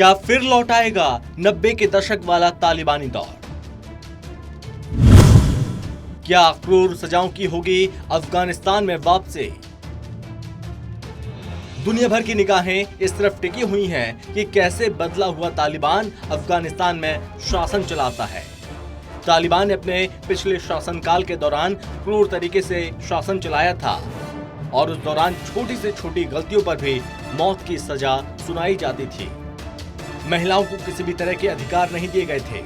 क्या फिर लौट आएगा 90 के दशक वाला तालिबानी दौर? क्या क्रूर सजाओं की होगी अफगानिस्तान में वापसी? दुनिया भर की निगाहें इस तरफ टिकी हुई हैं कि कैसे बदला हुआ तालिबान अफगानिस्तान में शासन चलाता है। तालिबान ने अपने पिछले शासनकाल के दौरान क्रूर तरीके से शासन चलाया था और उस दौरान छोटी से छोटी गलतियों पर भी मौत की सजा सुनाई जाती थी। महिलाओं को किसी भी तरह के अधिकार नहीं दिए गए थे।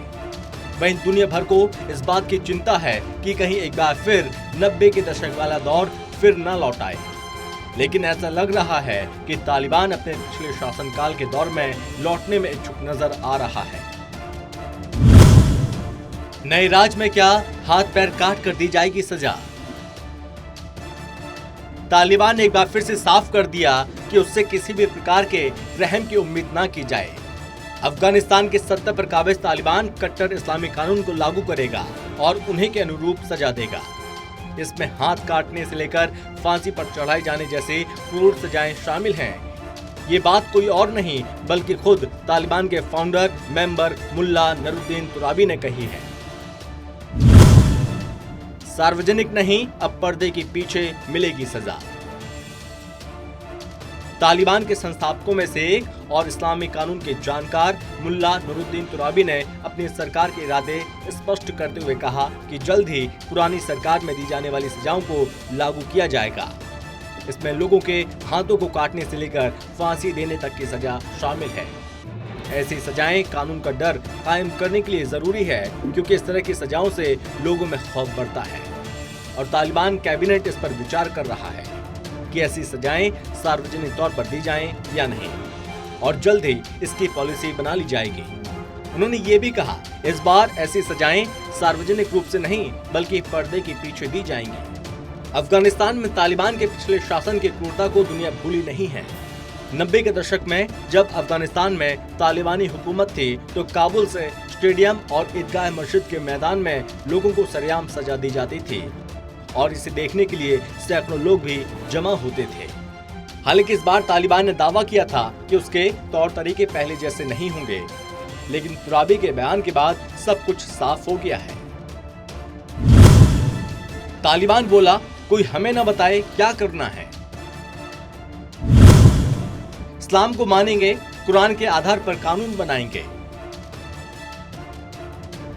वहीं दुनिया भर को इस बात की चिंता है कि कहीं एक बार फिर 90 के दशक वाला दौर फिर न लौट आए। लेकिन ऐसा लग रहा है कि तालिबान अपने पिछले शासनकाल के दौर में लौटने में इच्छुक नजर आ रहा है। नए राज में क्या हाथ पैर काट कर दी जाएगी सजा? तालिबान ने एक बार फिर से साफ कर दिया कि उससे किसी भी प्रकार के रहम की उम्मीद ना की जाए। अफगानिस्तान के सत्ता पर काबिज तालिबान कट्टर इस्लामी कानून को लागू करेगा और उन्हीं के अनुरूप सजा देगा। इसमें हाथ काटने से लेकर फांसी पर चढ़ाए जाने जैसे क्रूर सजाएं शामिल हैं। ये बात कोई और नहीं बल्कि खुद तालिबान के फाउंडर मेंबर मुल्ला नसरुद्दीन तुराबी ने कही है। सार्वजनिक नहीं, अब पर्दे के पीछे मिलेगी सजा। तालिबान के संस्थापकों में से एक और इस्लामी कानून के जानकार मुल्ला नसरुद्दीन तुराबी ने अपनी सरकार के इरादे स्पष्ट करते हुए कहा कि जल्द ही पुरानी सरकार में दी जाने वाली सजाओं को लागू किया जाएगा। इसमें लोगों के हाथों को काटने से लेकर फांसी देने तक की सजा शामिल है। ऐसी सजाएं कानून का डर कायम करने के लिए जरूरी है, क्योंकि इस तरह की सजाओं से लोगों में खौफ बढ़ता है और तालिबान कैबिनेट इस पर विचार कर रहा है कि ऐसी सजाएं सार्वजनिक तौर पर दी जाएं या नहीं, और जल्द ही इसकी पॉलिसी बना ली जाएगी। उन्होंने ये भी कहा, इस बार ऐसी सजाएं सार्वजनिक रूप से नहीं बल्कि पर्दे के पीछे दी जाएंगी। अफगानिस्तान में तालिबान के पिछले शासन की क्रूरता को दुनिया भूली नहीं है। 90 के दशक में जब अफगानिस्तान में तालिबानी हुकूमत थी तो काबुल से स्टेडियम और ईदगाह मस्जिद के मैदान में लोगों को सरेआम सजा दी जाती थी और इसे देखने के लिए सैकड़ों लोग भी जमा होते थे। हालांकि इस बार तालिबान ने दावा किया था कि उसके तौर तरीके पहले जैसे नहीं होंगे, लेकिन तुराबी के बयान के बाद सब कुछ साफ हो गया है। तालिबान बोला, कोई हमें न बताए क्या करना है। इस्लाम को मानेंगे, कुरान के आधार पर कानून बनाएंगे।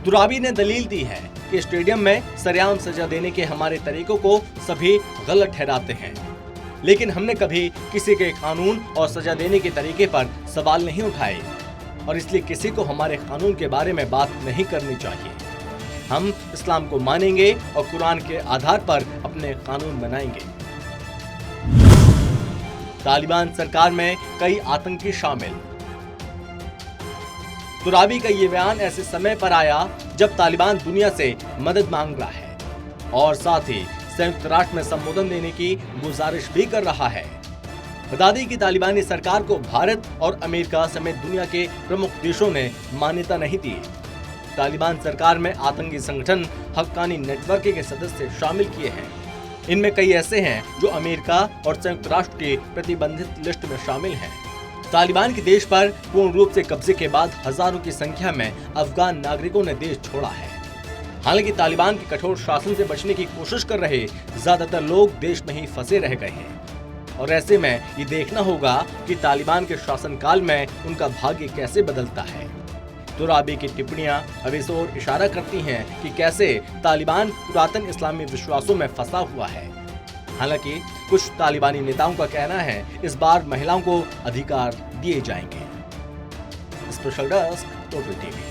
तुराबी ने दलील दी है कि स्टेडियम में सरेआम सजा देने के हमारे तरीकों को सभी गलत ठहराते हैं, लेकिन हमने कभी किसी के कानून और सजा देने के तरीके पर सवाल नहीं उठाए और इसलिए किसी को हमारे कानून के बारे में बात नहीं करनी चाहिए। हम इस्लाम को मानेंगे और कुरान के आधार पर अपने कानून बनाएंगे। तालिबान सरकार में कई आतंकी शामिल। तुराबी का ये बयान ऐसे समय पर आया जब तालिबान दुनिया से मदद मांग रहा है और साथ ही संयुक्त राष्ट्र में संबोधन देने की गुजारिश भी कर रहा है। बता दें कि तालिबानी सरकार को भारत और अमेरिका समेत दुनिया के प्रमुख देशों ने मान्यता नहीं दी। तालिबान सरकार में आतंकी संगठन हक्कानी नेटवर्क के सदस्य शामिल किए हैं। इनमें कई ऐसे हैं जो अमेरिका और संयुक्त राष्ट्र की प्रतिबंधित लिस्ट में शामिल हैं। तालिबान के देश पर पूर्ण रूप से कब्जे के बाद हजारों की संख्या में अफगान नागरिकों ने देश छोड़ा है। हालांकि तालिबान के कठोर शासन से बचने की कोशिश कर रहे ज्यादातर लोग देश में ही फंसे रह गए हैं और ऐसे में ये देखना होगा कि तालिबान के शासनकाल में उनका भाग्य कैसे बदलता है। तुराबी की टिप्पणियां अब इस ओर इशारा करती हैं कि कैसे तालिबान पुरातन इस्लामी विश्वासों में फंसा हुआ है। हालांकि कुछ तालिबानी नेताओं का कहना है इस बार महिलाओं को अधिकार दिए जाएंगे। Special desk, total TV.